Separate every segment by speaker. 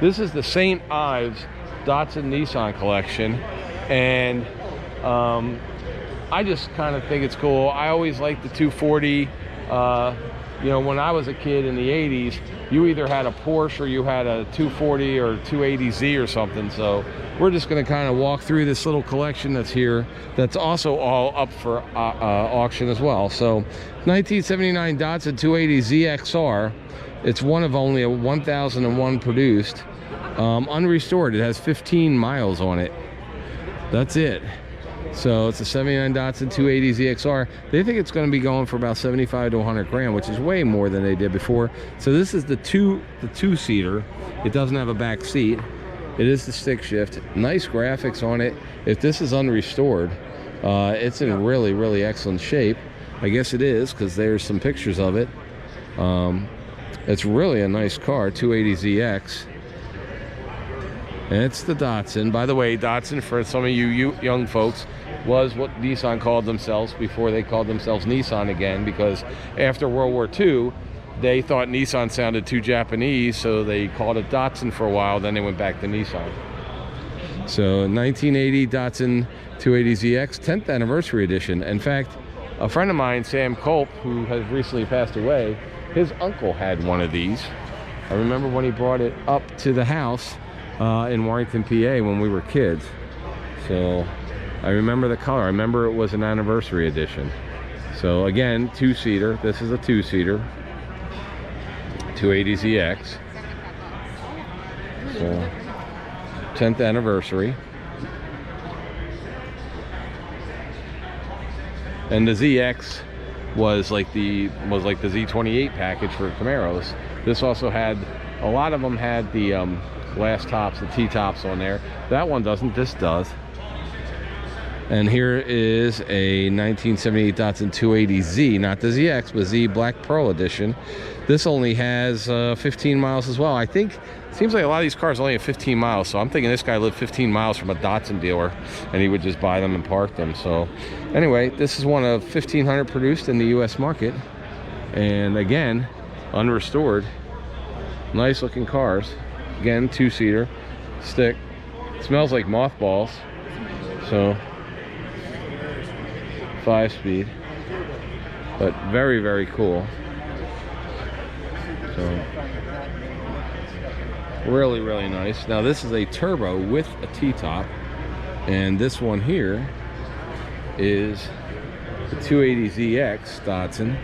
Speaker 1: This is the St. Ives Datsun Nissan collection, and I just kind of think it's cool. I always liked the 240. You know, when I was a kid in the 80s, you either had a Porsche or you had a 240 or 280Z or something. So we're just going to kind of walk through this little collection that's here, that's also all up for auction as well. So 1979 Datsun 280Z XR. It's one of only 1,001 produced, unrestored. It has 15 miles on it. That's it. So it's a 79 Datsun 280Z XR. They think it's going to be going for about 75 to 100 grand, which is way more than they did before. So this is the two-seater. It doesn't have a back seat. It is the stick shift. Nice graphics on it. If this is unrestored, it's in really, really excellent shape. I guess it is, because there's some pictures of it. It's really a nice car, 280ZX. And it's the Datsun. By the way, Datsun, for some of you young folks, was what Nissan called themselves before they called themselves Nissan again, because after World War II, they thought Nissan sounded too Japanese, so they called it Datsun for a while, then they went back to Nissan. So 1980 Datsun 280ZX 10th anniversary edition. In fact, a friend of mine, Sam Culp, who has recently passed away, his uncle had one of these. I remember when he brought it up to the house in Warrington, PA, when we were kids. So I remember the color. I remember it was an anniversary edition. So again, two-seater. This is a two-seater 280ZX. So 10th anniversary. And the ZX was like the Z28 package for Camaros. This also had, a lot of them had the glass tops, the T-tops on there. That one doesn't, this does. And here is a 1978 Datsun 280Z, not the ZX, but Z Black Pearl Edition. This only has 15 miles as well. I think, it seems like a lot of these cars only have 15 miles, so I'm thinking this guy lived 15 miles from a Datsun dealer, and he would just buy them and park them. So anyway, this is one of 1,500 produced in the US market. And again, unrestored. Nice looking cars. Again, two-seater, stick. Smells like mothballs. So 5-speed, but very, very cool. So really, really nice. Now this is a turbo with a T-top, and this one here is the 280ZX Datsun,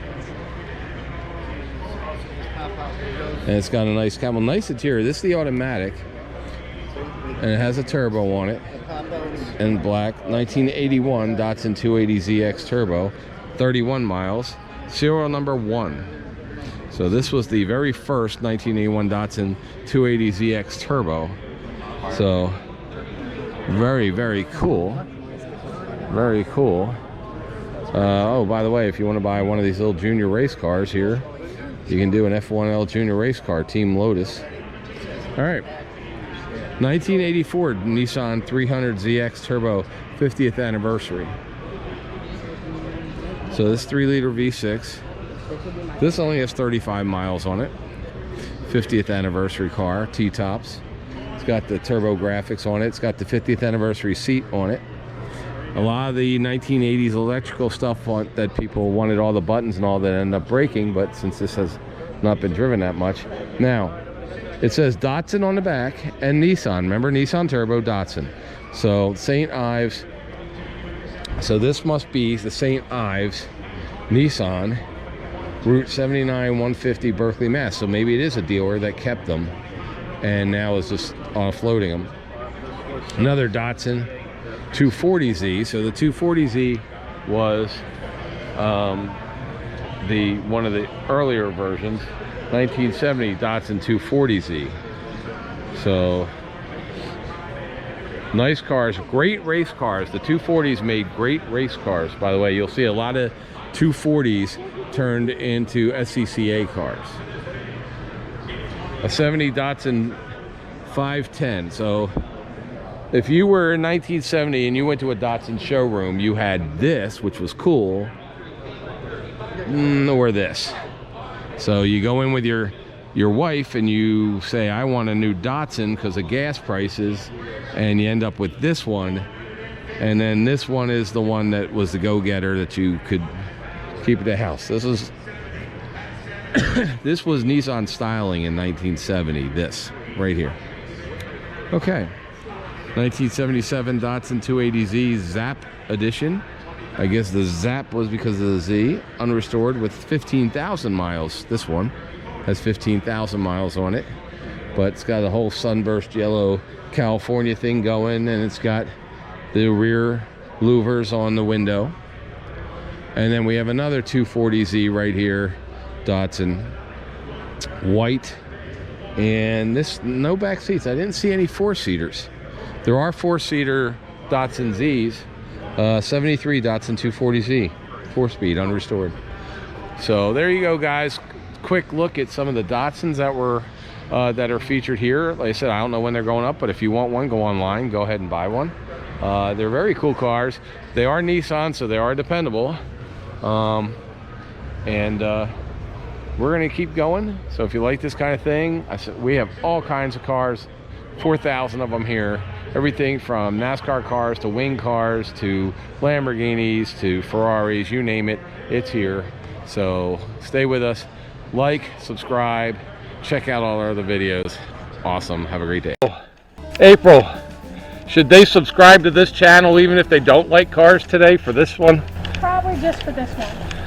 Speaker 1: and it's got a nice camel, nice interior. This is the automatic, and it has a turbo on it in black. 1981 Datsun 280ZX turbo, 31 miles, serial number 1. So this was the very first 1981 Datsun 280ZX turbo. So very, very cool. Very cool. Oh, by the way, if you want to buy one of these little junior race cars here, you can do an F1L junior race car, Team Lotus. All right. 1984 Nissan 300ZX Turbo 50th anniversary. So this 3-liter V6. This only has 35 miles on it. 50th anniversary car, T-tops. It's got the turbo graphics on it. It's got the 50th anniversary seat on it. A lot of the 1980s electrical stuff that people wanted, all the buttons and all that, end up breaking, but since this has not been driven that much. Now, it says Datsun on the back and Nissan. Remember, Nissan Turbo, Datsun. So St. Ives. So this must be the St. Ives Nissan, Route 79 150 Berkeley, Mass. So maybe it is a dealer that kept them and now is just offloading them. Another Datsun 240Z. So the 240Z was one of the earlier versions. 1970 Datsun 240Z. So nice cars, great race cars. The 240s made great race cars. By the way, you'll see a lot of 240s turned into SCCA cars. A 70 Datsun 510. So if you were in 1970 and you went to a Datsun showroom, you had this, which was cool, or this. So you go in with your your wife and you say, I want a new Datsun because of gas prices, and you end up with this one, and then this one is the one that was the go-getter that you could keep at the house. This was this was Nissan styling in 1970, this right here. Okay, 1977 Datsun 280Z Zap edition. I guess the Zap was because of the Z. Unrestored with 15,000 miles. This one has 15,000 miles on it, but it's got a whole sunburst yellow California thing going, and it's got the rear louvers on the window. And then we have another 240Z right here, Datsun, white, and this, no back seats. I didn't see any four-seaters. There are four-seater Datsun Z's. 73 Datsun 240Z, 4-speed, unrestored. So there you go, guys. Quick look at some of the Datsuns that were that are featured here. Like I said, I don't know when they're going up, but if you want one, go online, go ahead and buy one. They're very cool cars. They are Nissan, so they are dependable. We're gonna keep going. So if you like this kind of thing, we have all kinds of cars, 4,000 of them here. Everything from NASCAR cars to wing cars to Lamborghinis to Ferraris, you name it, it's here. So stay with us, like, subscribe, check out all our other videos. Awesome, have a great day. April, should they subscribe to this channel even if they don't like cars today for this one?
Speaker 2: Probably just for this one.